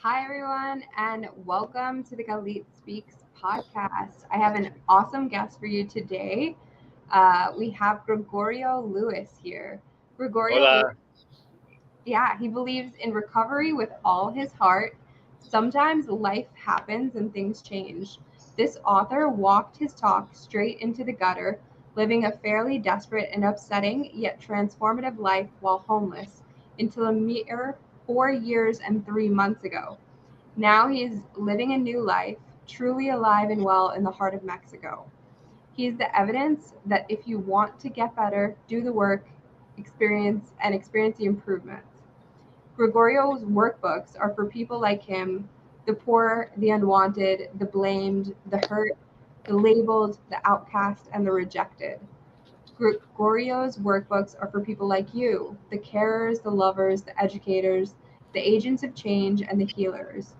Hi, everyone, and welcome to the Galit Speaks podcast. I have an awesome guest for you today. We have Gregorio Lewis here. Gregorio Lewis, Hola. yeah, he believes in recovery with all his heart. Sometimes life happens and things change. This author walked his talk straight into the gutter, living a fairly desperate and upsetting yet transformative life while homeless until a mere 4 years and 3 months ago. Now he is living a new life, truly alive and well in the heart of Mexico. He is the evidence that if you want to get better, do the work, experience the improvements. Gregorio's workbooks are for people like him, the poor, the unwanted, the blamed, the hurt, the labeled, the outcast, and the rejected. Gregorio's workbooks are for people like you, the carers, the lovers, the educators, the agents of change, and the healers.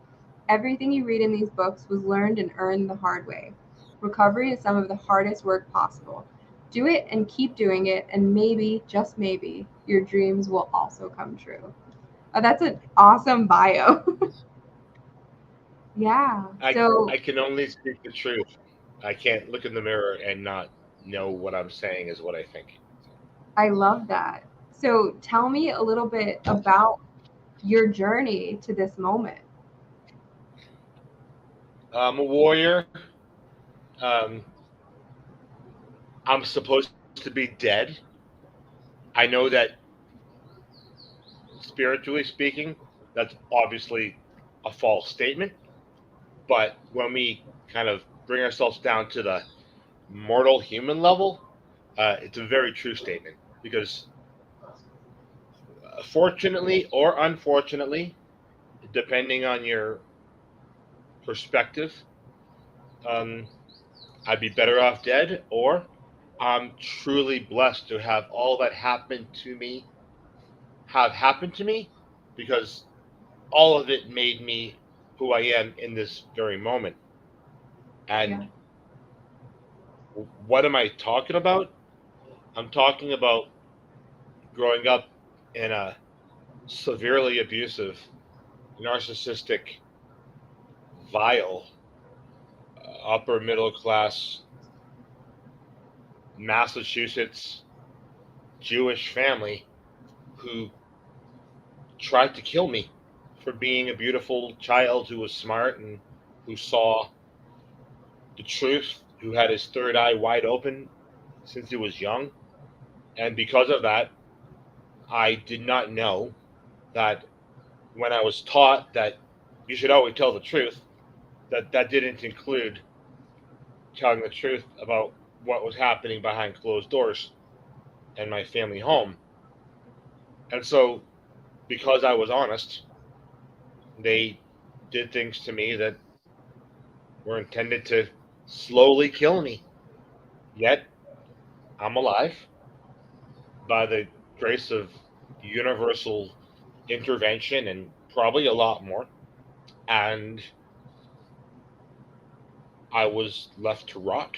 Everything you read in these books was learned and earned the hard way. Recovery is some of the hardest work possible. Do it and keep doing it, and maybe, just maybe, your dreams will also come true. Oh, that's an awesome bio. Yeah. I So can only speak the truth. I can't look in the mirror and not know what I'm saying is what I think. I love that. So tell me a little bit about your journey to this moment. I'm a warrior. Um, I'm supposed to be dead. I know that spiritually speaking, that's obviously a false statement. But when we kind of bring ourselves down to the mortal human level, it's a very true statement because fortunately or unfortunately, depending on your perspective, um, I'd be better off dead, or I'm truly blessed to have all that happened to me because all of it made me who I am in this very moment. Yeah. And what am I talking about? I'm talking about growing up in a severely abusive, narcissistic, vile, upper middle class Massachusetts Jewish family who tried to kill me for being a beautiful child who was smart and who saw the truth, who had his third eye wide open since he was young. And because of that, I did not know that when I was taught that you should always tell the truth, that didn't include telling the truth about what was happening behind closed doors in my family home. And so, because I was honest, they did things to me that were intended to slowly kill me. Yet I'm alive by the grace of universal intervention and probably a lot more. And I was left to rot.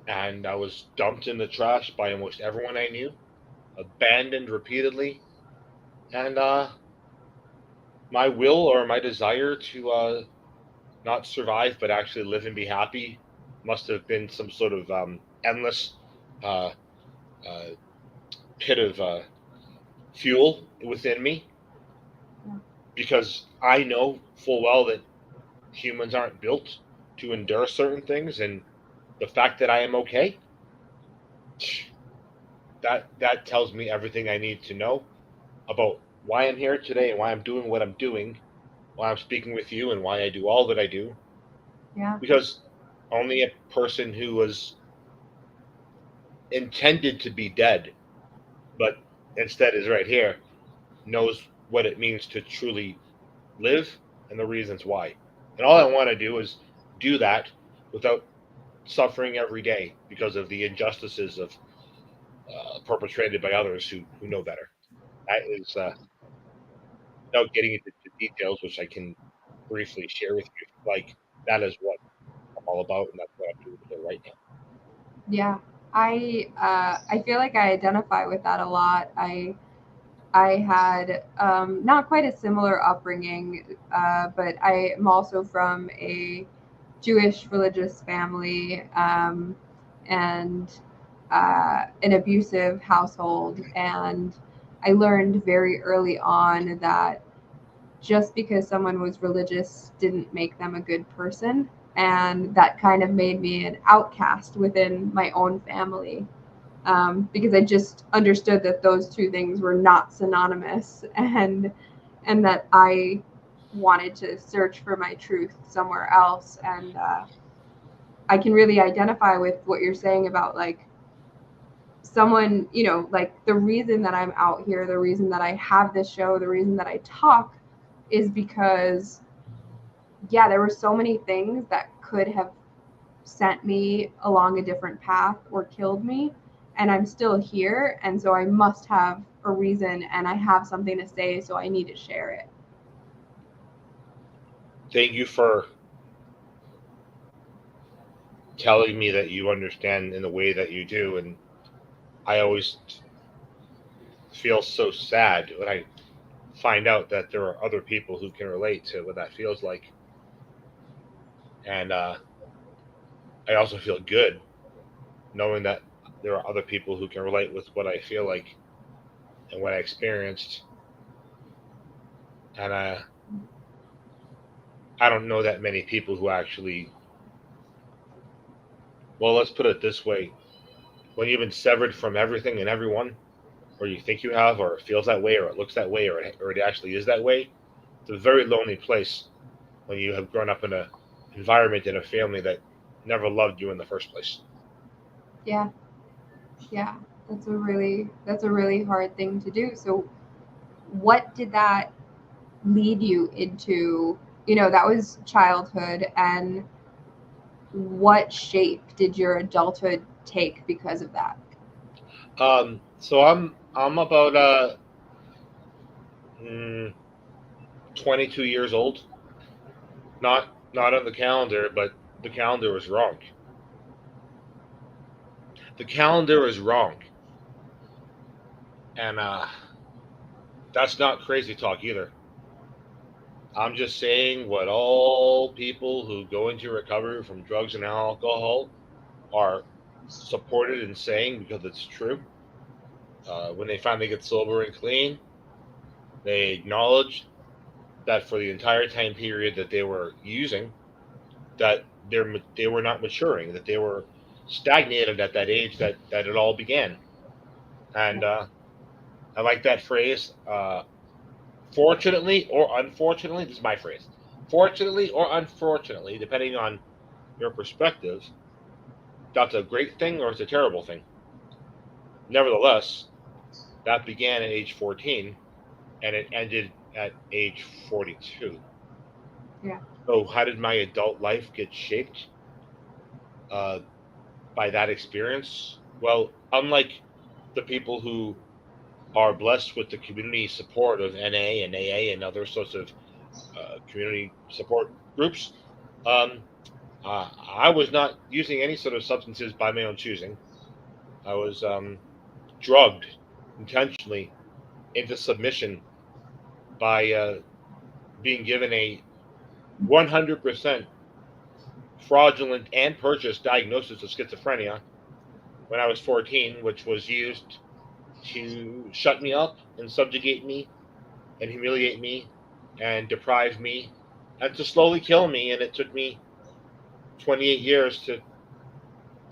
And I was dumped in the trash by almost everyone I knew, abandoned repeatedly. And my will or my desire to not survive but actually live and be happy must have been some sort of endless uh, uh, pit of fuel within me because I know full well that humans aren't built to endure certain things, and the fact that I am okay, that tells me everything I need to know about why I'm here today and why I'm doing what I'm doing, why I'm speaking with you, and why I do all that I do. Yeah. Because only a person who was intended to be dead, but instead is right here, knows what it means to truly live and the reasons why. And all I want to do is do that without suffering every day because of the injustices of perpetrated by others who know better. That is, without getting into the details, which I can briefly share with you, like that is what I'm all about, and that's what I'm doing here right now. Yeah, I feel like I identify with that a lot. I had not quite a similar upbringing, but I am also from a Jewish religious family, and an abusive household. And I learned very early on that just because someone was religious didn't make them a good person. And that kind of made me an outcast within my own family, because I just understood that those two things were not synonymous, and that I wanted to search for my truth somewhere else. And I can really identify with what you're saying about like someone, like the reason that I'm out here, the reason that I have this show, the reason that I talk is because, yeah, there were so many things that could have sent me along a different path or killed me, and I'm still here, and so I must have a reason and I have something to say, so I need to share it. Thank you for telling me that you understand in the way that you do, and I always feel so sad when I find out that there are other people who can relate to what that feels like, and I also feel good knowing that there are other people who can relate with what I feel like and what I experienced, and I don't know that many people who actually, well, let's put it this way: when you've been severed from everything and everyone, or you think you have, or it feels that way, or it looks that way, or it actually is that way, it's a very lonely place when you have grown up in a environment in a family that never loved you in the first place. Yeah, yeah, that's a really hard thing to do. So what did that lead you into? That was childhood, and what shape did your adulthood take because of that? So I'm about mm, 22 years old. Not on the calendar, but the calendar was wrong. The calendar is wrong, and that's not crazy talk either. I'm just saying what all people who go into recovery from drugs and alcohol are supported in saying because it's true. When they finally get sober and clean, they acknowledge that for the entire time period that they were using, that they were not maturing, that they were stagnated at that age that it all began. And I like that phrase. Fortunately or unfortunately, this is my phrase. Fortunately or unfortunately, depending on your perspective, that's a great thing or it's a terrible thing. Nevertheless, that began at age 14 and it ended at age 42. Yeah. So, how did my adult life get shaped uh, by that experience? Well, unlike the people who are blessed with the community support of NA and AA and other sorts of community support groups, um, I was not using any sort of substances by my own choosing. I was drugged intentionally into submission by being given a 100% fraudulent and purchased diagnosis of schizophrenia when I was 14, which was used to shut me up and subjugate me and humiliate me and deprive me and to slowly kill me. And it took me 28 years to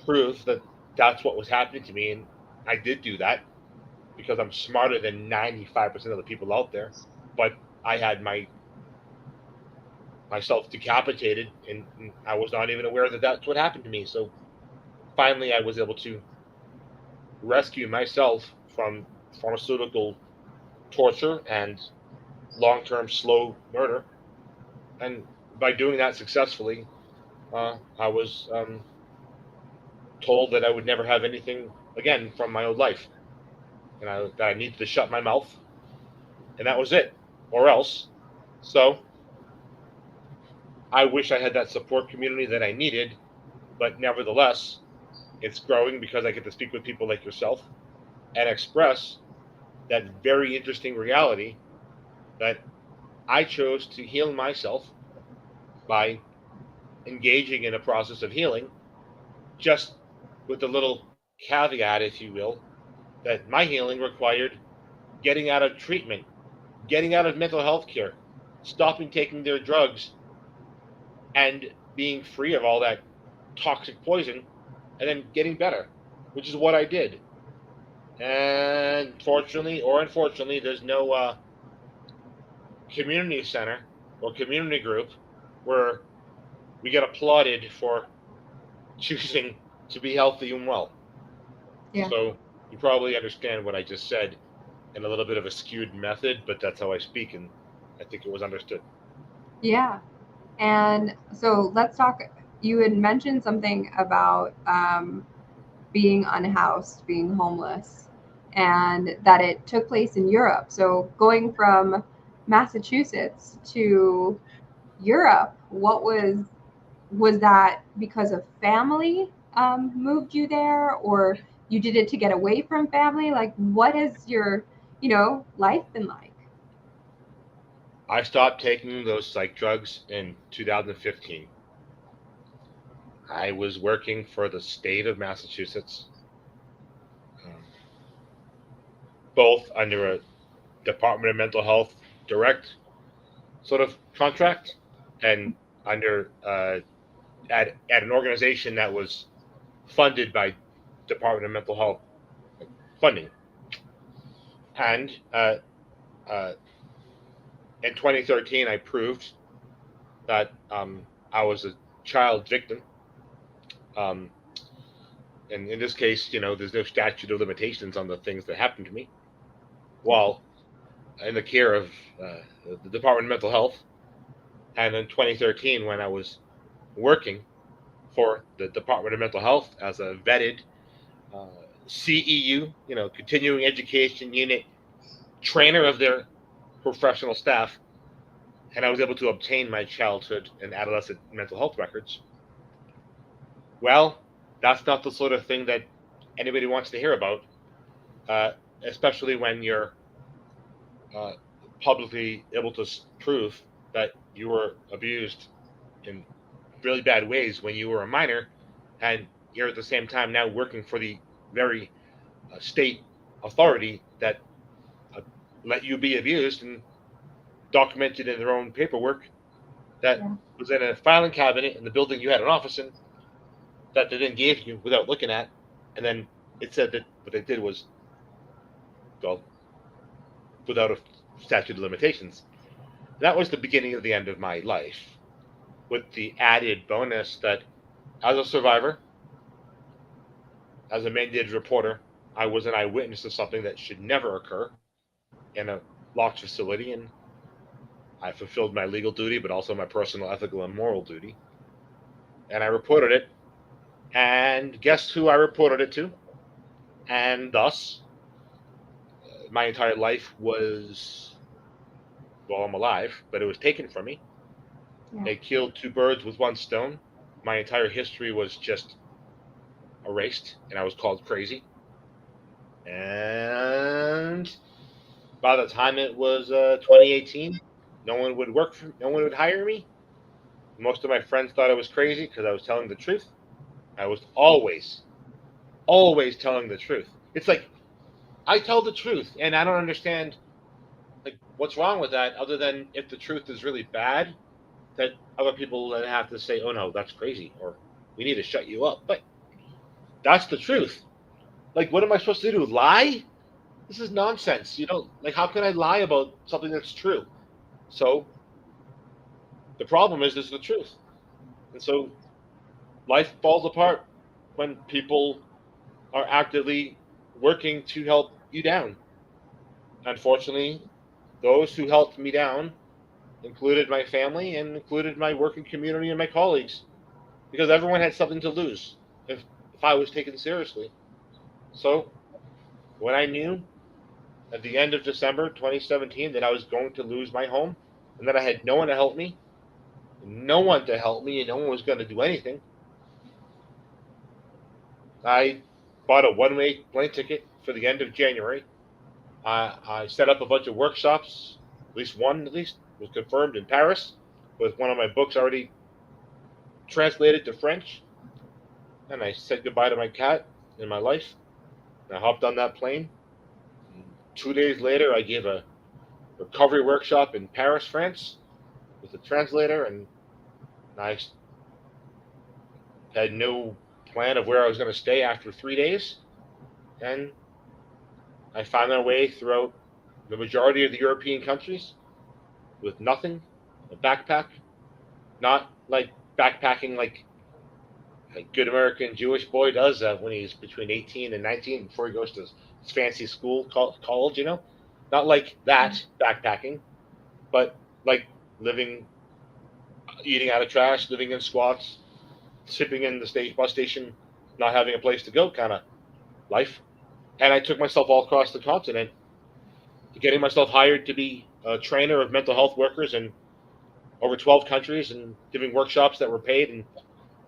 prove that that's what was happening to me. And I did do that because I'm smarter than 95% of the people out there. But I had myself decapitated, and I was not even aware that that's what happened to me. So finally, I was able to rescue myself from pharmaceutical torture and long-term slow murder. And by doing that successfully, I was told that I would never have anything again from my old life, and that I needed to shut my mouth, and that was it, or else. So I wish I had that support community that I needed, but nevertheless, it's growing because I get to speak with people like yourself and express that very interesting reality that I chose to heal myself by engaging in a process of healing, just with the little caveat, if you will, that my healing required getting out of treatment, getting out of mental health care, stopping taking their drugs, and being free of all that toxic poison, and then getting better, which is what I did. And fortunately or unfortunately, there's no community center or community group where we get applauded for choosing to be healthy and well. Yeah. So you probably understand what I just said in a little bit of a skewed method, but that's how I speak, and I think it was understood. Yeah. And so let's talk. You had mentioned something about being unhoused, being homeless, and that it took place in Europe. So going from Massachusetts to Europe, was that because of family moved you there, or you did it to get away from family? Like, what has your, life been like? I stopped taking those psych drugs in 2015. I was working for the state of Massachusetts, um, both under a Department of Mental Health direct sort of contract and under at an organization that was funded by Department of Mental Health funding. And uh, in 2013, I proved that I was a child victim. Um, and in this case, there's no statute of limitations on the things that happened to me Yeah. while in the care of the Department of Mental Health. And in 2013, when I was working for the Department of Mental Health as a vetted uh, CEU, continuing education unit trainer of their professional staff, and I was able to obtain my childhood and adolescent mental health records. Well, that's not the sort of thing that anybody wants to hear about, uh, especially when you're uh, publicly able to prove that you were abused in really bad ways when you were a minor, and you're at the same time now working for the very state authority that uh, let you be abused and documented in their own paperwork that Yeah. was in a filing cabinet in the building you had an office in that they then gave you without looking at, and then it said that what they did was, well, without a statute of limitations. That was the beginning of the end of my life, with the added bonus that as a survivor, as a mandated reporter, I was an eyewitness of something that should never occur in a locked facility, and I fulfilled my legal duty, but also my personal, ethical, and moral duty. And I reported it, and guess who I reported it to? And thus, my entire life was, well, I'm alive, but it was taken from me. Yeah. They killed two birds with one stone. My entire history was just erased, and I was called crazy. And by the time it was 2018, no one would hire me. Most of my friends thought I was crazy because I was telling the truth. I was always telling the truth. It's like I tell the truth, and I don't understand like what's wrong with that, other than if the truth is really bad, that other people then have to say, "Oh no, that's crazy," or "We need to shut you up." But that's the truth. Like, what am I supposed to do? Lie? This is nonsense. Like, how can I lie about something that's true? So the problem is, this is the truth, and so life falls apart when people are actively working to help you down. Unfortunately, those who helped me down included my family and included my working community and my colleagues, because everyone had something to lose if I was taken seriously. So when I knew at the end of December 2017 that I was going to lose my home and that I had no one to help me, no one to help me, and no one was going to do anything, I bought a one-way plane ticket for the end of January. I set up a bunch of workshops, at least was confirmed in Paris, with one of my books already translated to French. And I said goodbye to my cat and my life. And I hopped on that plane. And 2 days later, I gave a recovery workshop in Paris, France, with a translator, and I had no plan of where I was going to stay after 3 days. And I found my way throughout the majority of the European countries with nothing, a backpack, not like backpacking like a good American Jewish boy does when he's between 18 and 19 before he goes to his fancy school, college, Not like that backpacking, but like living, eating out of trash, living in squats, sleeping in the bus station, not having a place to go kind of life. And I took myself all across the continent, getting myself hired to be a trainer of mental health workers in over 12 countries and giving workshops that were paid in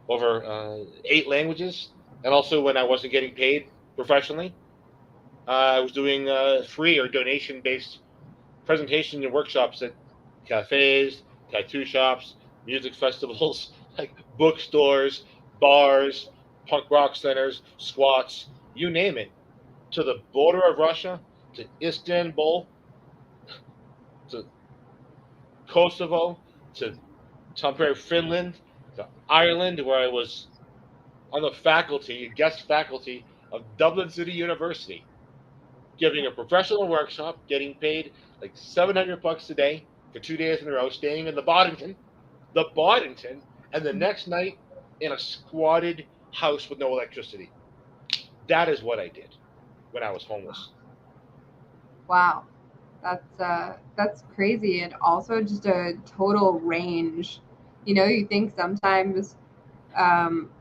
over 8 languages. And also, when I wasn't getting paid professionally, I was doing free or donation based presentations and workshops at cafes, tattoo shops, music festivals, like bookstores, bars, punk rock centers, squats, you name it, to the border of Russia, to Istanbul, to Kosovo, to Tampere, Finland, to Ireland, where I was on the faculty, guest faculty of Dublin City University, giving a professional workshop, getting paid like $700 a day for 2 days in a row, staying in the Boddington, and the next night in a squatted house with no electricity. That is what I did when I was homeless. Wow. That's crazy, and also just a total range. You think sometimes, um,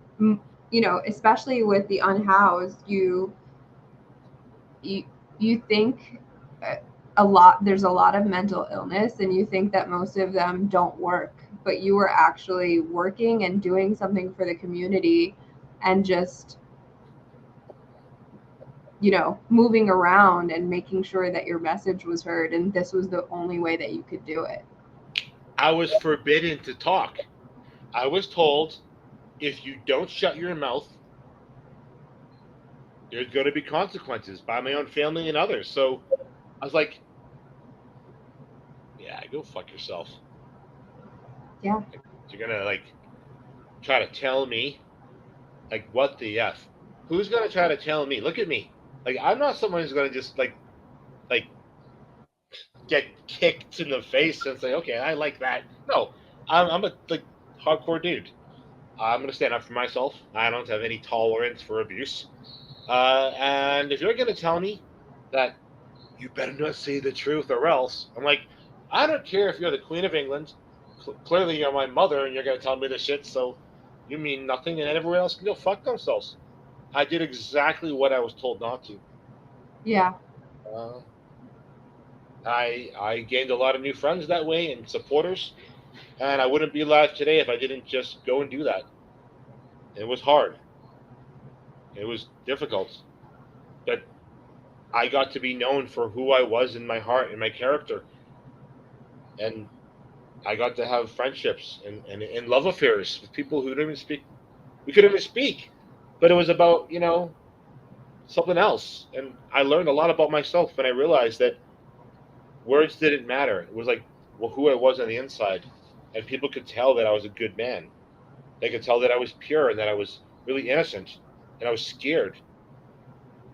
especially with the unhoused, you you think uh, there's a lot of mental illness, and you think that most of them don't work, but you were actually working and doing something for the community, and just moving around and making sure that your message was heard, and this was the only way that you could do it. I was forbidden to talk. I was told if you don't shut your mouth, there's going to be consequences by my own family and others. So I was like, yeah, go fuck yourself. Yeah. You're going to try to tell me, what the F? Who's going to try to tell me? Look at me. I'm not someone who's going to just like get kicked in the face and say, okay, I like that. No, I'm a hardcore dude. I'm going to stand up for myself. I don't have any tolerance for abuse. And if you're going to tell me that you better not say the truth or else, I'm like, I don't care if you're the Queen of England. Clearly, you're my mother and you're going to tell me this shit, so you mean nothing, and everyone else can go fuck themselves. I did exactly what I was told not to. Yeah. Uh, I gained a lot of new friends that way and supporters, and I wouldn't be alive today if I didn't just go and do that. It was hard. It was difficult, but I got to be known for who I was in my heart and my character, and I got to have friendships and love affairs with people who didn't even speak. We couldn't even speak, but it was about something else, and I learned a lot about myself, and I realized that words didn't matter. It was who I was on the inside, and people could tell that I was a good man. They could tell that I was pure and that I was really innocent, and I was scared.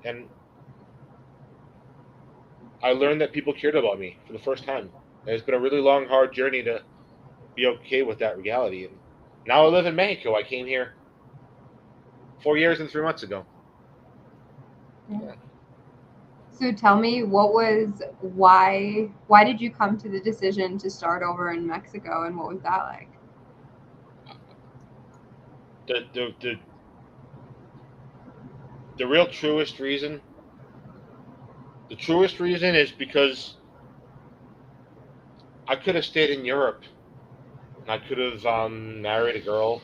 And I learned that people cared about me for the first time. And it's been a really long, hard journey to be okay with that reality. And now I live in Mexico. I came here 4 years and 3 months ago. Yeah. So tell me, why did you come to the decision to start over in Mexico, and what was that like? The the real truest reason is because I could have stayed in Europe. I could have married a girl.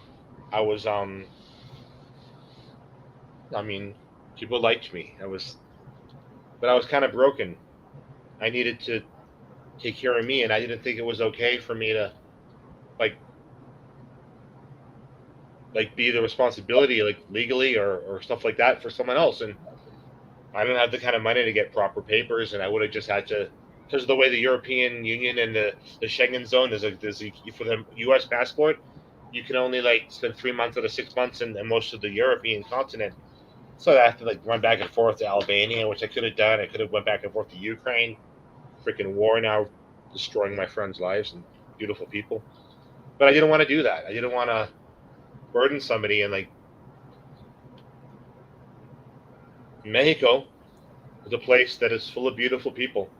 I was I mean, people liked me. But I was kind of broken. I needed to take care of me, and I didn't think it was okay for me to like be the responsibility like legally or stuff like that for someone else. And I didn't have the kind of money to get proper papers, and I would have just had to, because of the way the European Union and the Schengen zone there's for the U.S. passport, you can only like spend 3 months out of 6 months in most of the European continent. So I have to like run back and forth to Albania, which I could have done. I could have went back and forth to Ukraine. Freaking war now, destroying my friends' lives and beautiful people. But I didn't want to do that. I didn't want to burden somebody. And like Mexico is a place that is full of beautiful people.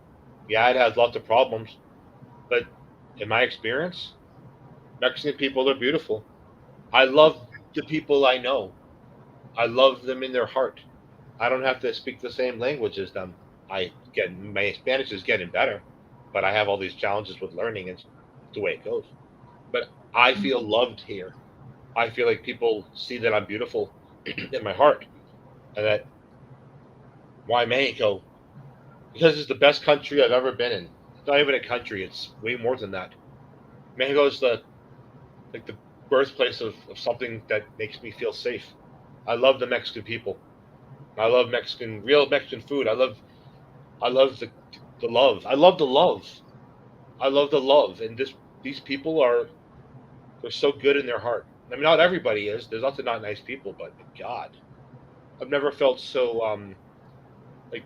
Yeah, it has lots of problems, but in my experience, Mexican people are beautiful. I love the people I know. I love them in their heart. I don't have to speak the same language as them. I get my Spanish is getting better, but I have all these challenges with learning. It's the way it goes. But I feel loved here. I feel like people see that I'm beautiful in my heart, and that why Mexico? Because it's the best country I've ever been in. It's not even a country; it's way more than that. Mexico is the birthplace of something that makes me feel safe. I love the Mexican people. I love real Mexican food. I love the love. I love the love. I love the love. And these people they're so good in their heart. I mean, not everybody is. There's lots of not nice people, but God, I've never felt so like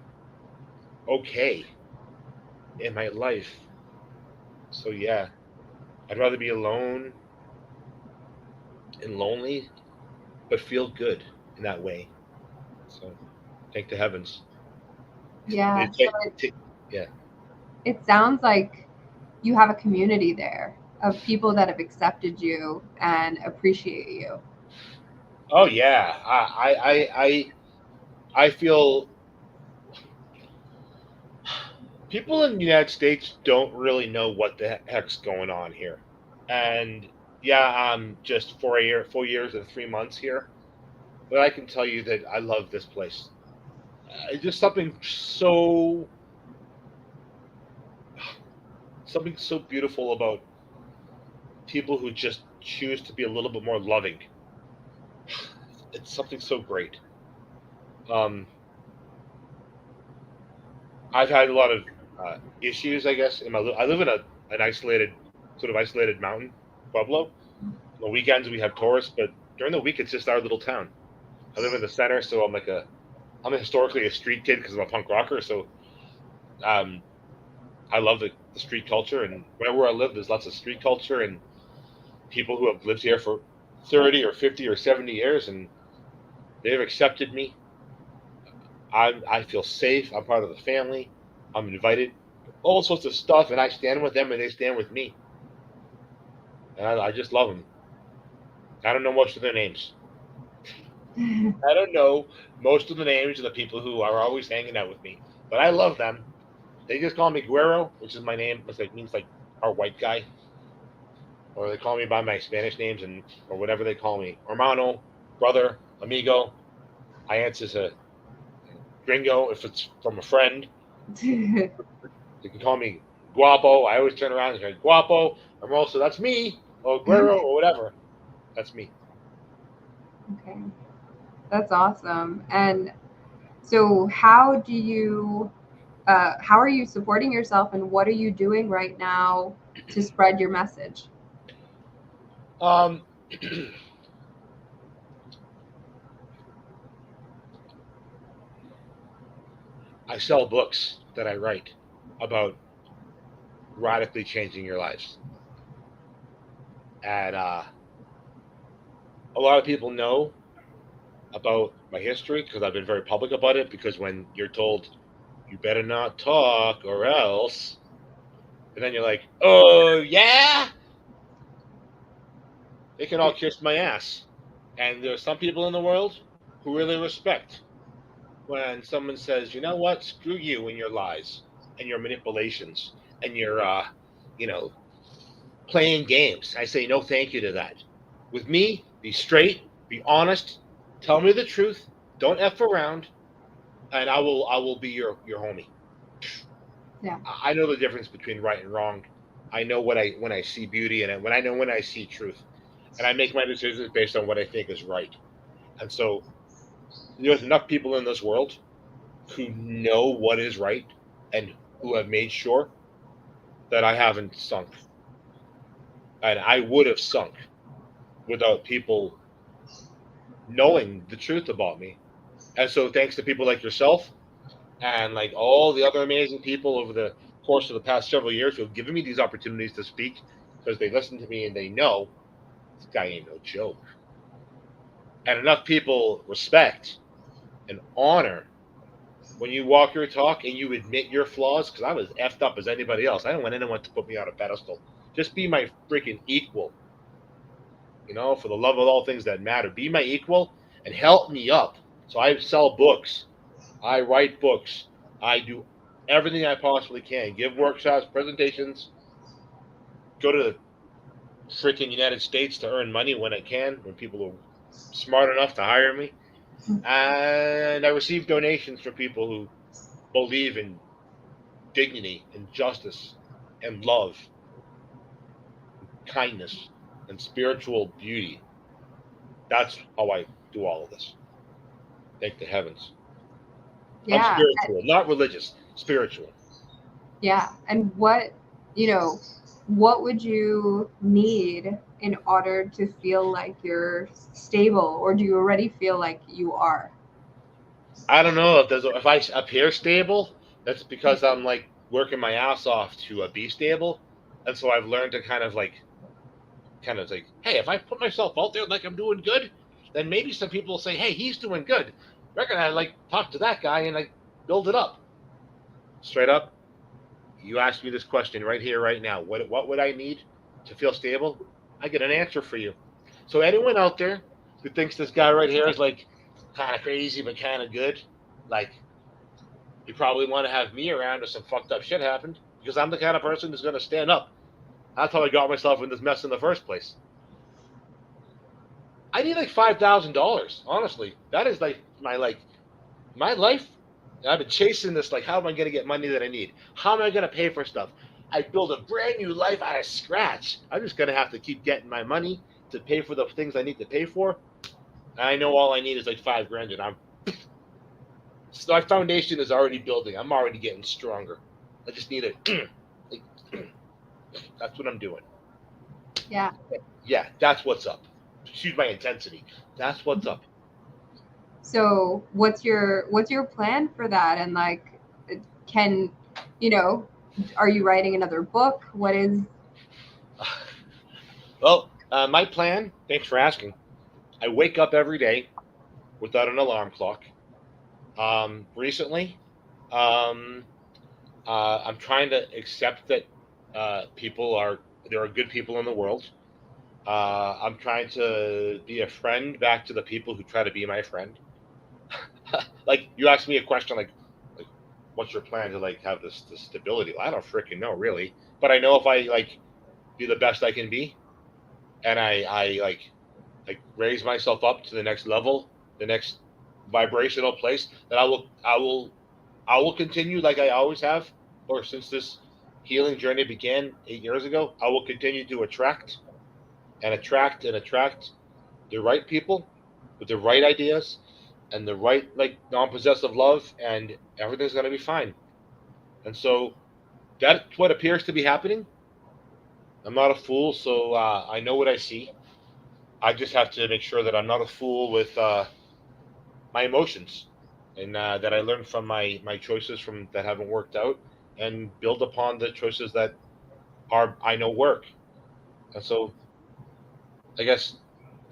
okay in my life. So yeah, I'd rather be alone and lonely, but feel good in that way. So thank the heavens. Yeah, It, so it, it, yeah. it sounds like you have a community there of people that have accepted you and appreciate you. Oh yeah. I feel people in the United States don't really know what the heck's going on here. And yeah, I'm just 4 years and 3 months here, but I can tell you that I love this place. Just something so beautiful about people who just choose to be a little bit more loving. It's something so great. Um, I've had a lot of issues, I guess. I live in an isolated mountain pueblo. On the weekends we have tourists, but during the week it's just our little town. I live in the center, so I'm historically a street kid because I'm a punk rocker. So um, I love the street culture, and wherever I live, there's lots of street culture and people who have lived here for 30 or 50 or 70 years, and they've accepted me. I feel safe. I'm part of the family. I'm invited. All sorts of stuff, and I stand with them, and they stand with me, and I just love them. I don't know most of their names. I don't know most of the names of the people who are always hanging out with me, but I love them. They just call me Guerrero, which is my name, which like means like our white guy, or they call me by my Spanish names and or whatever they call me, hermano, brother, amigo. I answer to gringo if it's from a friend. Okay. You can call me guapo. I always turn around and say guapo. I'm also that's me, or Guerrero, or whatever. That's me. That's awesome. And so how are you supporting yourself, and what are you doing right now to spread your message? Um, I sell books that I write about radically changing your lives, and a lot of people know about my history because I've been very public about it. Because when you're told You better not talk or else. And then you're like, oh, yeah? They can all kiss my ass. And there are some people in the world who really respect when someone says, you know what, screw you and your lies and your manipulations and your, you know, playing games. I say no thank you to that. With me, be straight, be honest, tell me the truth, don't F around, and I will be your homie. Yeah. I know the difference between right and wrong. I know what I when I see beauty in it, when I see truth, and I make my decisions based on what I think is right. And so there's enough people in this world who know what is right and who have made sure that I haven't sunk, and I would have sunk without people knowing the truth about me. And so thanks to people like yourself and like all the other amazing people over the course of the past several years who have given me these opportunities to speak because they listen to me and they know this guy ain't no joke. And enough people respect and honor when you walk your talk and you admit your flaws, because I was effed up as anybody else. I don't want anyone to put me on a pedestal. Just be my freaking equal, for the love of all things that matter. Be my equal and help me up. So I sell books, I write books, I do everything I possibly can. Give workshops, presentations, go to the freaking United States to earn money when I can, when people are smart enough to hire me. And I receive donations from people who believe in dignity and justice and love, kindness and spiritual beauty. That's how I do all of this. Thank the heavens. I'm Yeah. spiritual, not religious, spiritual. Yeah. And what would you need in order to feel like you're stable, or do you already feel like you are? I don't know if I appear stable, that's because I'm like working my ass off to be stable, and so I've learned to kind of like, hey, if I put myself out there like I'm doing good, then maybe some people will say, hey, he's doing good. Reckon I like talk to that guy and like build it up. Straight up, you asked me this question right here, right now. What would I need to feel stable? I get an answer for you. So anyone out there who thinks this guy right here is like kind of crazy but kind of good, like you probably want to have me around if some fucked up shit happened because I'm the kind of person who's going to stand up. That's how I got myself in this mess in the first place. I need like $5,000. Honestly, that is like my life. I've been chasing this. Like, how am I going to get money that I need? How am I going to pay for stuff? I build a brand new life out of scratch. I'm just going to have to keep getting my money to pay for the things I need to pay for. And I know all I need is like 5 grand, and I'm so my foundation is already building. I'm already getting stronger. I just need a like, that's what I'm doing. Yeah. Yeah, that's what's up. Excuse my intensity. That's what's up. So what's your plan for that? And like, can you know, are you writing another book? What is? Well, my plan. Thanks for asking. I wake up every day without an alarm clock. Recently, um, I'm trying to accept that there are good people in the world. I'm trying to be a friend back to the people who try to be my friend. Like you asked me a question like what's your plan to like have this stability? Well, I don't freaking know really, but I know if I like do the best I can be and I like raise myself up to the next level, the next vibrational place, that I will continue like I always have, or since this healing journey began 8 years ago. I will continue to attract and attract and attract the right people with the right ideas and the right like non-possessive love, and everything's gonna be fine. And so that's what appears to be happening. I'm not a fool, so I know what I see. I just have to make sure that I'm not a fool with my emotions, and that I learn from my choices from that haven't worked out, and build upon the choices that are I know work. And so I guess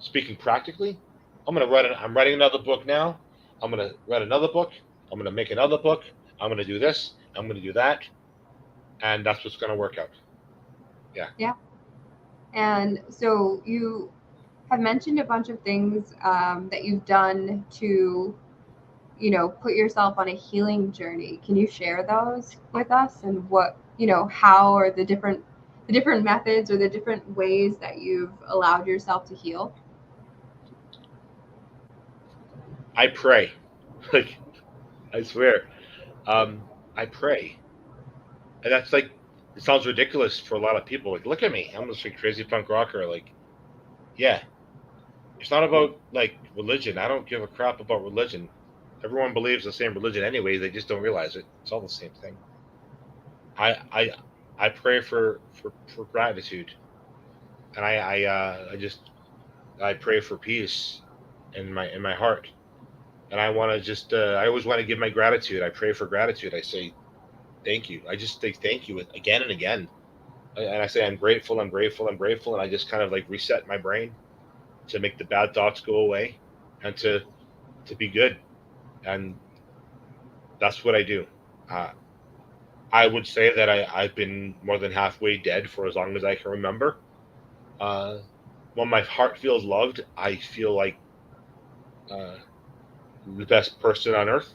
speaking practically, I'm writing another book now. I'm gonna write another book. I'm gonna make another book. I'm going to do this. I'm going to do that. And that's what's going to work out. Yeah. Yeah. And so you have mentioned a bunch of things that you've done to, put yourself on a healing journey. Can you share those with us, and what, how are the different methods or the different ways that you've allowed yourself to heal? I pray. Like, I swear. I pray. And that's like, it sounds ridiculous for a lot of people. Like, look at me. I'm just a crazy punk rocker. Like, yeah. It's not about like religion. I don't give a crap about religion. Everyone believes the same religion anyway. They just don't realize it. It's all the same thing. I I I pray for gratitude, and I pray for peace in my heart, and I want to just I always want to give my gratitude. I pray for gratitude. I say thank you. I just say thank you again and again, and I say I'm grateful. I'm grateful. I'm grateful, and I just kind of like reset my brain to make the bad thoughts go away, and to be good, and that's what I do. Uh, I would say that I've been more than halfway dead for as long as I can remember. Uh, when my heart feels loved, I feel like uh, the best person on earth,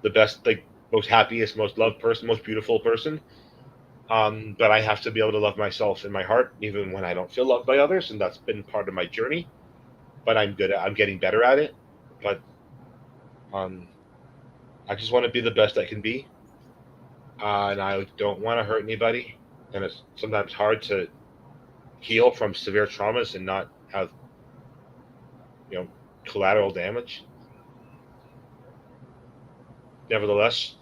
the best, like, most happiest, most loved person, most beautiful person. But I have to be able to love myself in my heart, even when I don't feel loved by others, and that's been part of my journey. But I'm getting better at it. But um, I just want to be the best I can be, and I don't want to hurt anybody. And it's sometimes hard to heal from severe traumas and not have you know collateral damage. Nevertheless,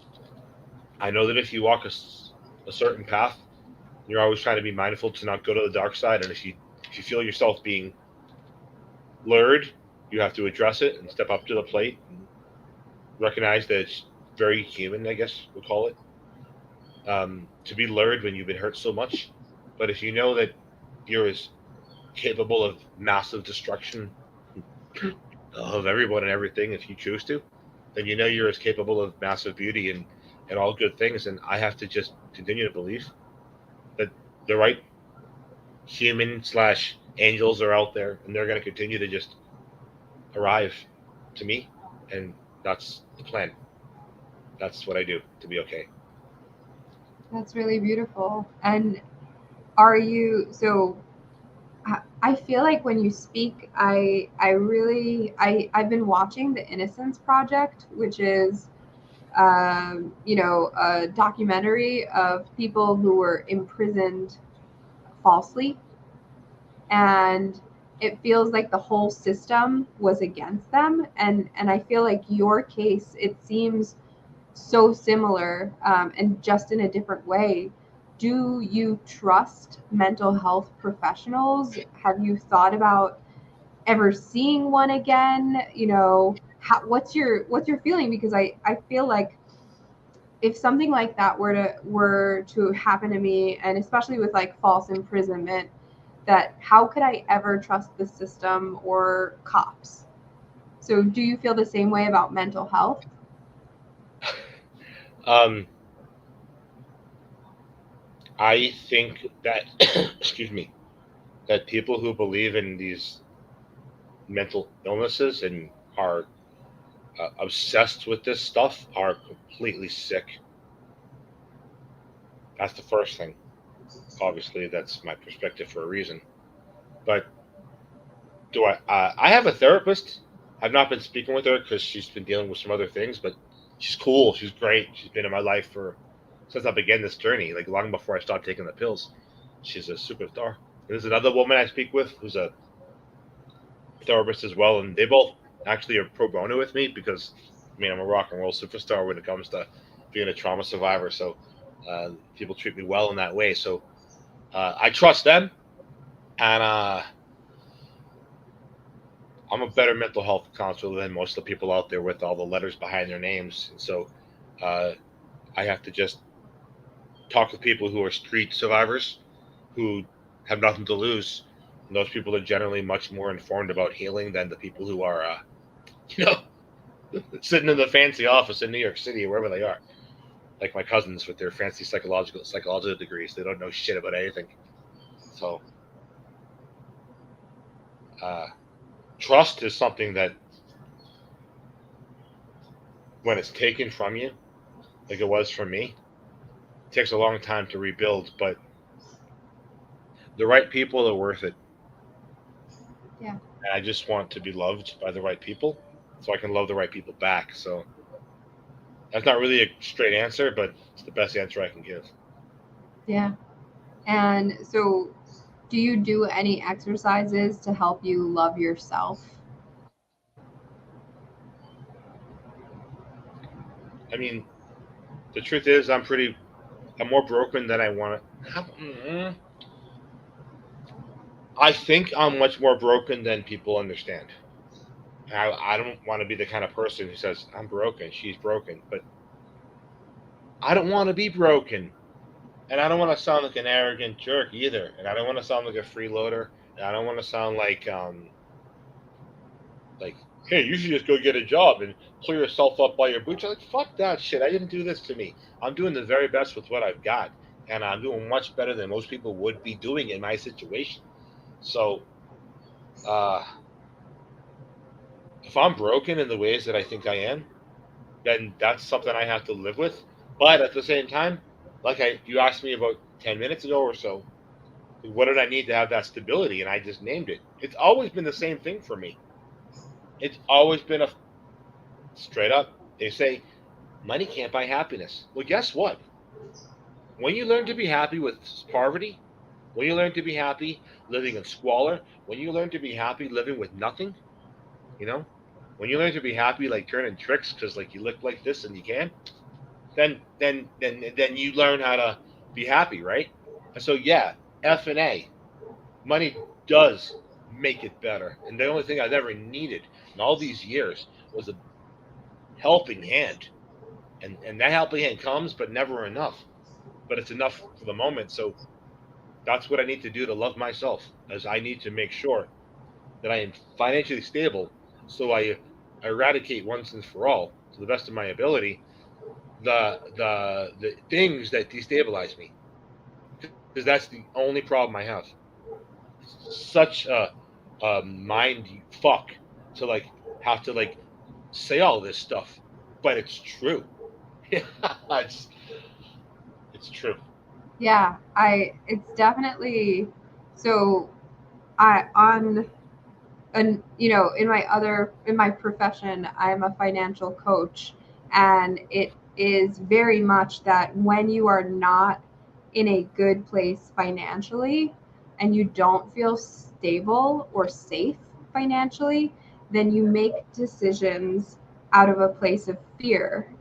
I know that if you walk a certain path, you're always trying to be mindful to not go to the dark side. And if you feel yourself being lured, you have to address it and step up to the plate and recognize that it's very human, I guess we'll call it, to be lured when you've been hurt so much. But if you know that you're as capable of massive destruction of everyone and everything if you choose to, then you know you're as capable of massive beauty and all good things. And I have to just continue to believe that the right human slash angels are out there and they're going to continue to just arrive to me. And that's the plan. That's what I do to be okay. That's really beautiful. And are you so? I feel like when you speak, I've been watching the Innocence Project, which is a documentary of people who were imprisoned falsely, and it feels like the whole system was against them. And I feel like your case, it seems so similar, and just in a different way. Do you trust mental health professionals? Have you thought about ever seeing one again? What's your feeling? Because I feel like if something like that were to happen to me, and especially with like false imprisonment, that how could I ever trust the system or cops? So do you feel the same way about mental health? Um, I think that, excuse me, that people who believe in these mental illnesses and are obsessed with this stuff are completely sick. That's the first thing. Obviously, that's my perspective for a reason. But do I? I have a therapist. I've not been speaking with her because she's been dealing with some other things. But she's cool. She's great. She's been in my life for since I began this journey, like long before I stopped taking the pills. She's a superstar. There's another woman I speak with who's a therapist as well, and they both actually are pro bono with me because I mean I'm a rock and roll superstar when it comes to being a trauma survivor. So people treat me well in that way. So I trust them, and I'm a better mental health counselor than most of the people out there with all the letters behind their names. And so uh, I have to just talk with people who are street survivors who have nothing to lose. And those people are generally much more informed about healing than the people who are, you know, sitting in the fancy office in New York City or wherever they are. like my cousins with their fancy psychological degrees. They don't know shit about anything. So uh, trust is something that when it's taken from you, like it was from me, it takes a long time to rebuild. But the right people are worth it. Yeah. And I just want to be loved by the right people, so I can love the right people back. So that's not really a straight answer, but it's the best answer I can give. Yeah. And so, do you do any exercises to help you love yourself? I mean, the truth is, I'm more broken than I want to. I think I'm much more broken than people understand. I don't want to be the kind of person who says I'm broken, she's broken, but I don't want to be broken, and I don't want to sound like an arrogant jerk either, and I don't want to sound like a freeloader, and I don't want to sound like, hey, you should just go get a job and pull yourself up by your boots. I'm like, fuck that shit. I didn't do this to me. I'm doing the very best with what I've got, and I'm doing much better than most people would be doing in my situation. So, uh, if I'm broken in the ways that I think I am, then that's something I have to live with. But at the same time, you asked me about 10 minutes ago or so, what did I need to have that stability? And I just named it. It's always been the same thing for me. It's always been a straight up. They say money can't buy happiness. Well, guess what? When you learn to be happy with poverty, when you learn to be happy living in squalor, when you learn to be happy living with nothing, you know, when you learn to be happy like turning tricks because like you look like this and you can, then you learn how to be happy, right? And so yeah, F and A, money does make it better. And the only thing I've ever needed in all these years was a helping hand. And that helping hand comes, but never enough. But it's enough for the moment. So that's what I need to do to love myself, as I need to make sure that I am financially stable, so I eradicate once and for all, to the best of my ability, the things that destabilize me, because that's the only problem I have. It's such a mind fuck to like have to like say all this stuff, but it's true. It's true. Yeah, it's definitely so I on and in my profession, I'm a financial coach, and it is very much that when you are not in a good place financially and you don't feel stable or safe financially, then you make decisions out of a place of fear,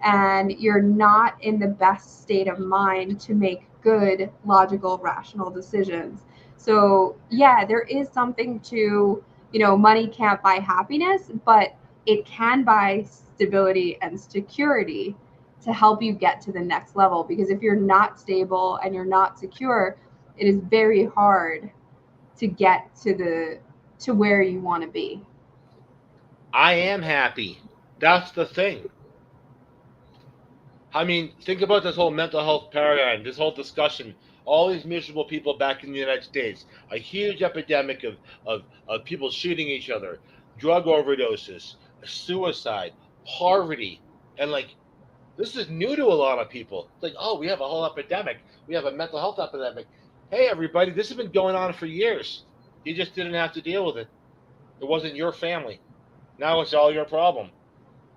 and you're not in the best state of mind to make good, logical, rational decisions. So, yeah, there is something to, money can't buy happiness, but it can buy stability and security to help you get to the next level. Because if you're not stable and you're not secure, it is very hard to get to where you want to be. I am happy. That's the thing. I mean, think about this whole mental health paradigm, this whole discussion. All these miserable people back in the United States, a huge epidemic of people shooting each other, drug overdoses, suicide, poverty, and like this is new to a lot of people. It's like, oh, we have a whole epidemic. We have a mental health epidemic. Hey, everybody, this has been going on for years. You just didn't have to deal with it. It wasn't your family. Now it's all your problem.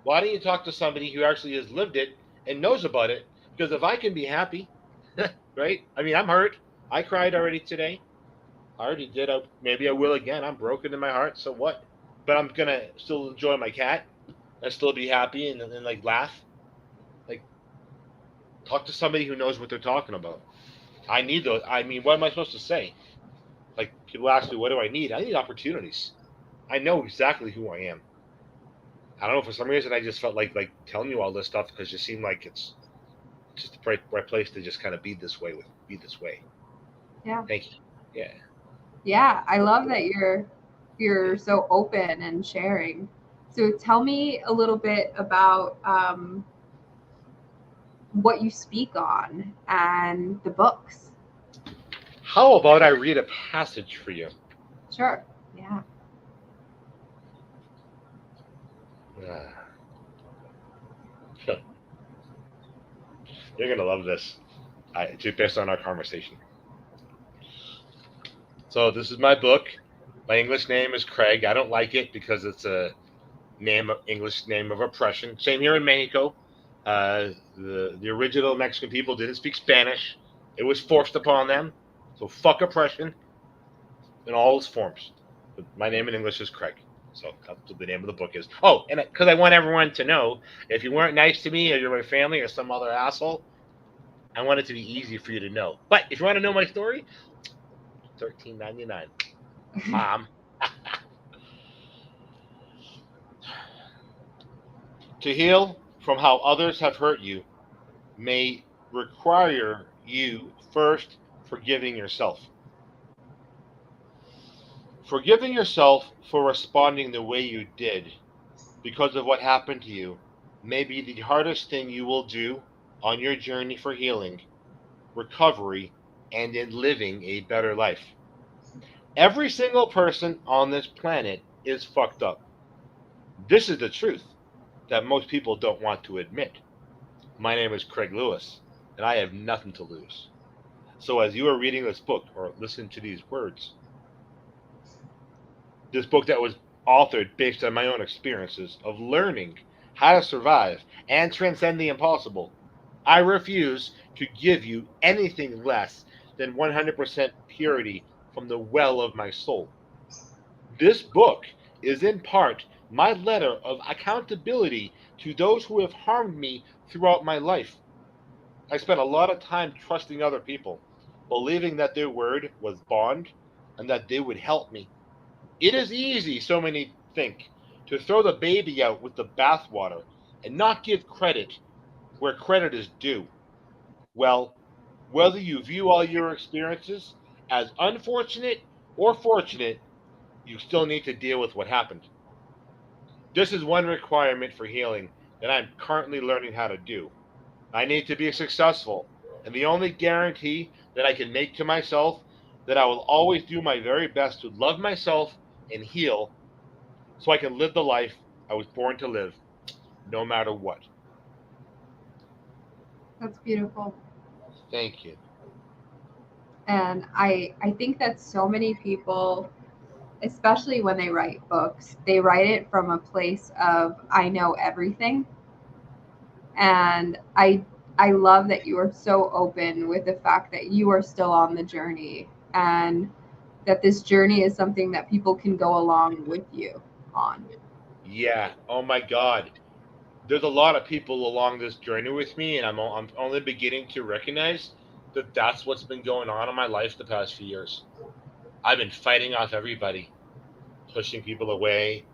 Why don't you talk to somebody who actually has lived it and knows about it? Because if I can be happy, right? I mean, I'm hurt. I cried already today. I already did. Maybe I will again. I'm broken in my heart. So what? But I'm gonna still enjoy my cat and still be happy and like laugh. Like talk to somebody who knows what they're talking about. I need those. I mean, what am I supposed to say? Like people ask me, what do I need? I need opportunities. I know exactly who I am. I don't know. For some reason, I just felt like telling you all this stuff because you seem like it's just the right place to just kind of be this way with be this way. Yeah. Thank you. Yeah. Yeah, I love that you're so open and sharing. So tell me a little bit about what you speak on and the books. How about I read a passage for you? Sure. Yeah. Ah, you're gonna love this. Just based on our conversation. So this is my book. My English name is Craig. I don't like it because it's a English name of oppression. Same here in Mexico. The original Mexican people didn't speak Spanish. It was forced upon them. So fuck oppression in all its forms. But my name in English is Craig. So that's what the name of the book is. Oh, and because I want everyone to know, if you weren't nice to me or you're my family or some other asshole, I want it to be easy for you to know. But if you want to know my story, $13.99. Mom. To heal from how others have hurt you may require you first forgiving yourself. Forgiving yourself for responding the way you did because of what happened to you may be the hardest thing you will do on your journey for healing, recovery, and in living a better life. Every single person on this planet is fucked up. This is the truth that most people don't want to admit. My name is Craig Lewis, and I have nothing to lose. So, as you are reading this book or listen to these words, this book that was authored based on my own experiences of learning how to survive and transcend the impossible, I refuse to give you anything less than 100% purity from the well of my soul. This book is in part my letter of accountability to those who have harmed me throughout my life. I spent a lot of time trusting other people, believing that their word was bond and that they would help me. It is easy, so many think, to throw the baby out with the bathwater and not give credit where credit is due. Well, whether you view all your experiences as unfortunate or fortunate, you still need to deal with what happened. This is one requirement for healing that I'm currently learning how to do. I need to be successful, and the only guarantee that I can make to myself that I will always do my very best to love myself and heal so I can live the life I was born to live, no matter what. That's beautiful. Thank you. And I think that so many people, especially when they write books, they write it from a place of I know everything. And I love that you are so open with the fact that you are still on the journey and that this journey is something that people can go along with you on. Yeah. Oh my God. There's a lot of people along this journey with me, and I'm only beginning to recognize that that's what's been going on in my life the past few years. I've been fighting off everybody, pushing people away,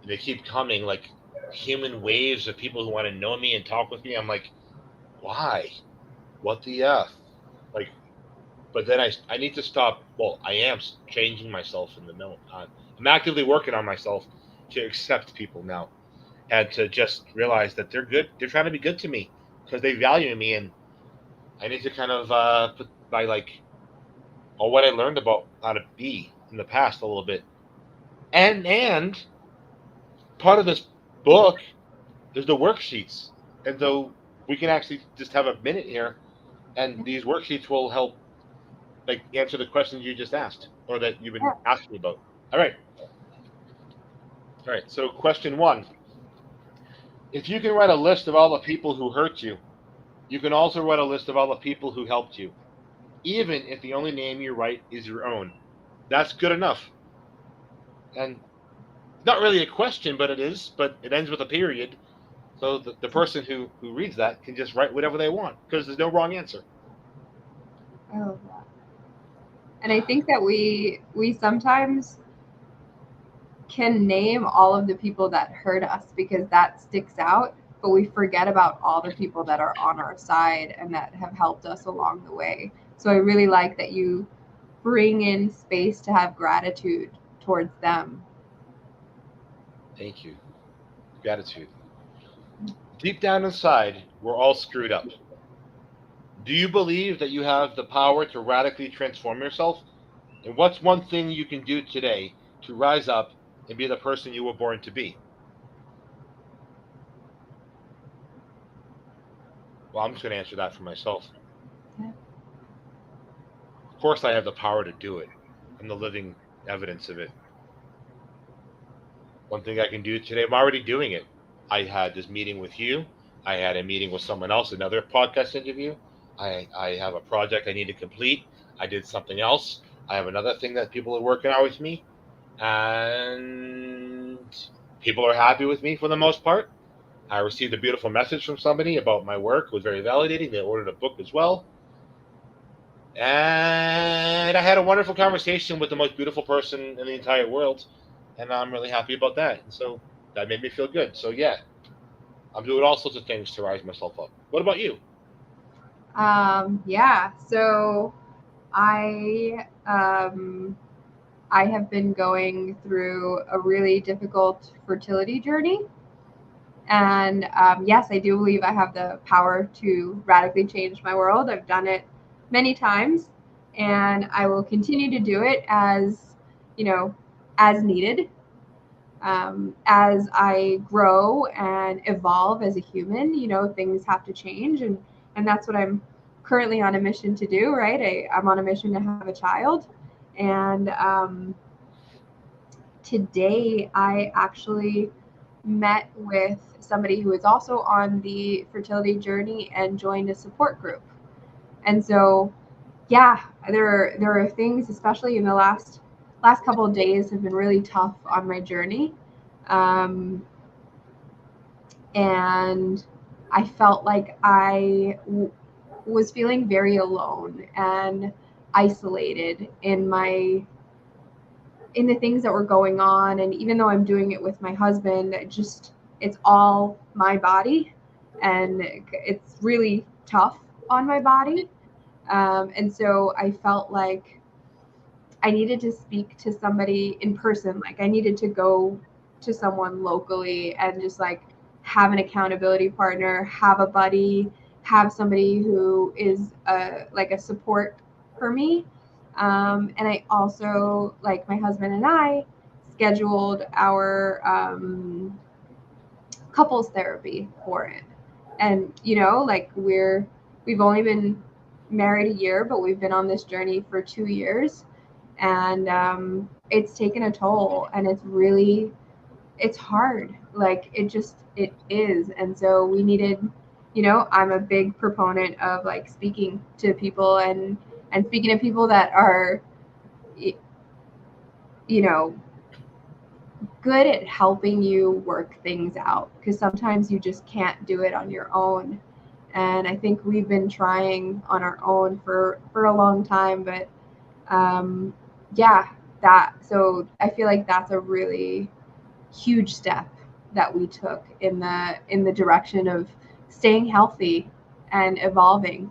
and they keep coming like human waves of people who want to know me and talk with me. I'm like, why? What the f? Like, but then I need to stop. Well, I am changing myself in the middle. I'm actively working on myself to accept people now and to just realize that they're good. They're trying to be good to me because they value me, and I need to kind of put by like all what I learned about how to be in the past a little bit. And part of this book is the worksheets, and so we can actually just have a minute here, and these worksheets will help like answer the questions you just asked or that you've been Yeah. asking about. All right. All right. So question one. If you can write a list of all the people who hurt you, you can also write a list of all the people who helped you, even if the only name you write is your own. That's good enough. And it's not really a question, but it is, but it ends with a period. So the person who reads that can just write whatever they want because there's no wrong answer. I love that. And I think that we sometimes can name all of the people that hurt us because that sticks out, but we forget about all the people that are on our side and that have helped us along the way. So I really like that you bring in space to have gratitude towards them. Thank you. Gratitude. Deep down inside, we're all screwed up. Do you believe that you have the power to radically transform yourself? And what's one thing you can do today to rise up and be the person you were born to be? Well, I'm just going to answer that for myself. Yeah. Of course, I have the power to do it. I'm the living evidence of it. One thing I can do today, I'm already doing it. I had this meeting with you. I had a meeting with someone else, another podcast interview. I have a project I need to complete. I did something else. I have another thing that people are working on with me. And people are happy with me for the most part. I received a beautiful message from somebody about my work. It was very validating. They ordered a book as well. And I had a wonderful conversation with the most beautiful person in the entire world. And I'm really happy about that. And so that made me feel good. So, yeah, I'm doing all sorts of things to rise myself up. What about you? Yeah. So I have been going through a really difficult fertility journey. And yes, I do believe I have the power to radically change my world. I've done it many times, and I will continue to do it as, as needed. As I grow and evolve as a human, things have to change, and that's what I'm currently on a mission to do. Right, I'm on a mission to have a child, and today I actually met with somebody who is also on the fertility journey and joined a support group. And so, yeah, there are things, especially in the last couple of days, have been really tough on my journey, and I felt like was feeling very alone and isolated in the things that were going on. And even though I'm doing it with my husband, it's all my body, and it's really tough on my body. And so I felt like I needed to speak to somebody in person. Like I needed to go to someone locally and just like have an accountability partner, have a buddy, have somebody who is like a support for me. And I also, like my husband and I, scheduled our couples therapy for it. And like we've only been married a year, but we've been on this journey for 2 years, and it's taken a toll, and it's hard. Like it is. And so we needed, I'm a big proponent of like speaking to people, and speaking to people that are, you know good at helping you work things out, because sometimes you just can't do it on your own. And I think we've been trying on our own for a long time, but yeah, that so I feel like that's a really huge step that we took in the direction of staying healthy and evolving.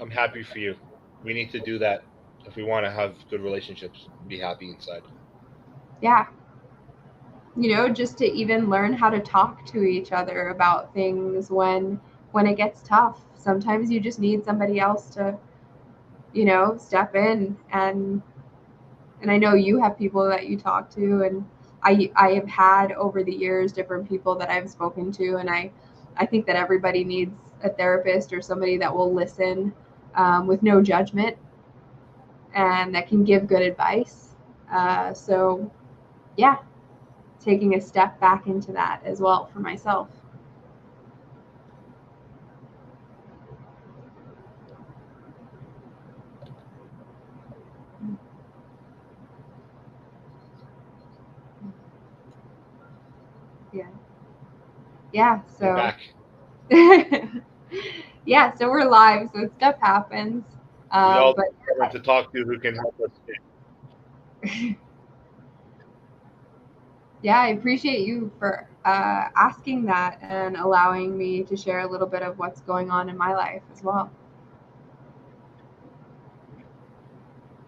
I'm happy for you. We need to do that if we want to have good relationships and be happy inside. Yeah, just to even learn how to talk to each other about things when it gets tough. Sometimes you just need somebody else to, step in. And I know you have people that you talk to, and I have had over the years different people that I've spoken to, and I think that everybody needs a therapist or somebody that will listen, with no judgment, and that can give good advice. So yeah, taking a step back into that as well for myself. Yeah. Yeah. We're So, back. yeah. So we're live. So stuff happens. We all But need someone to talk to who can help us. yeah, I appreciate you for asking that and allowing me to share a little bit of what's going on in my life as well.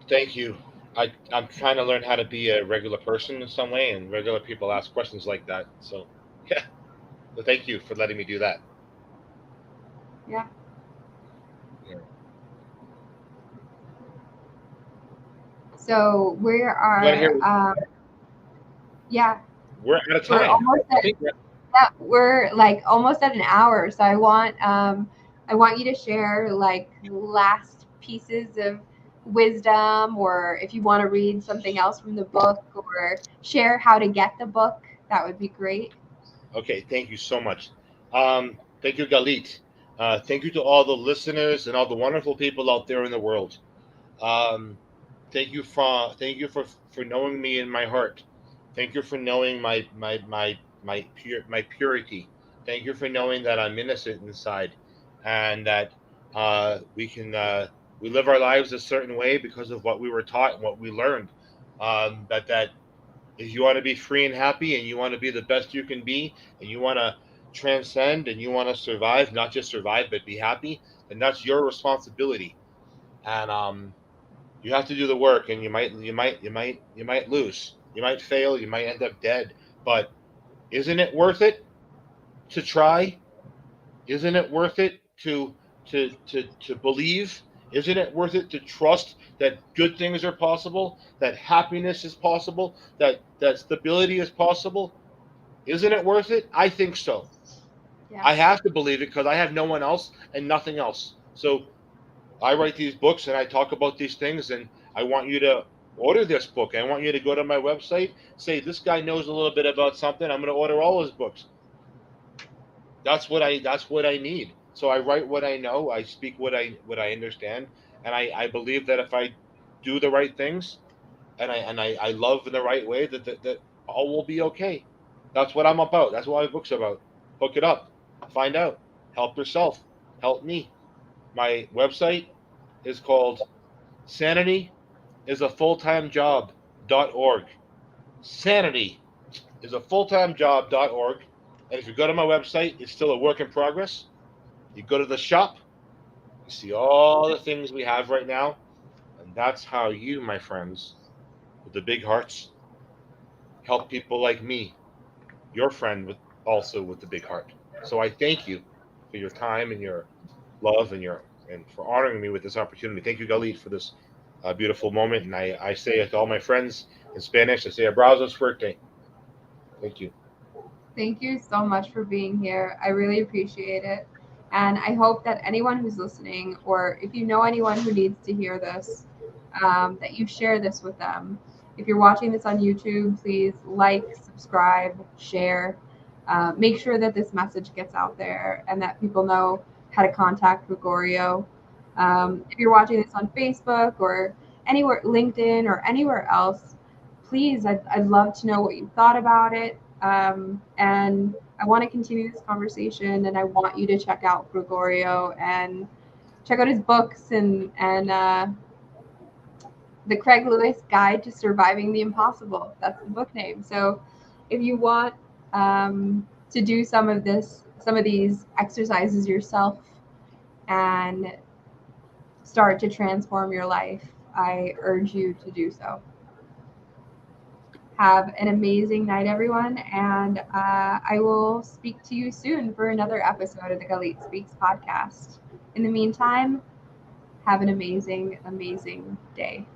Thank you. I'm trying to learn how to be a regular person in some way, and regular people ask questions like that. So, yeah. So thank you for letting me do that. Yeah. Yeah. So we You want to hear? are, yeah, We're out of we're time. almost I at, think. yeah, we're like almost at an hour. So I want you to share like last pieces of wisdom, or if you want to read something else from the book, or share how to get the book, that would be great. Okay, thank you so much. Thank you, Galit. Thank you to all the listeners and all the wonderful people out there in the world. Um, thank you for knowing me in my heart. Thank you for knowing my purity. Thank you for knowing that I'm innocent inside, and that we live our lives a certain way because of what we were taught and what we learned. That if you want to be free and happy, and you want to be the best you can be, and you want to transcend, and you want to survive, not just survive but be happy, then that's your responsibility. And you have to do the work, and you might lose, you might fail, you might end up dead, but isn't it worth it to try? Isn't it worth it to believe? Isn't it worth it to trust that good things are possible, that happiness is possible, that stability is possible? Isn't it worth it? I think so. I Yes. have to believe it because I have no one else and nothing else. So I write these books and I talk about these things, and I want you to order this book. I want you to go to my website, say this guy knows a little bit about something. I'm going to order all his books. That's what I need. So I write what I know, I speak what I understand, and I believe that if I do the right things, and I love in the right way, that all will be okay. That's what I'm about. That's what my book's about. Hook it up. Find out. Help yourself. Help me. My website is called Sanity is a full-time job.org. Sanity is a full-time job.org. And if you go to my website, it's still a work in progress. You go to the shop, you see all the things we have right now, and that's how you, my friends, with the big hearts, help people like me, your friend with also with the big heart. So I thank you for your time and your love and for honoring me with this opportunity. Thank you, Galit, for this beautiful moment. And I say it to all my friends in Spanish. I say abrazo fuerte. Thank you. Thank you so much for being here. I really appreciate it. And I hope that anyone who's listening, or if you know anyone who needs to hear this, that you share this with them. If you're watching this on YouTube, please like, subscribe, share. Make sure that this message gets out there and that people know how to contact Gregorio. If you're watching this on Facebook or anywhere, LinkedIn or anywhere else, please, I'd love to know what you thought about it. And I want to continue this conversation, and I want you to check out Gregorio and check out his books and the Craig Lewis Guide to Surviving the Impossible. That's the book name. So if you want to do some of these exercises yourself and start to transform your life, I urge you to do so. Have an amazing night, everyone, and I will speak to you soon for another episode of the Galit Speaks podcast. In the meantime, have an amazing, amazing day.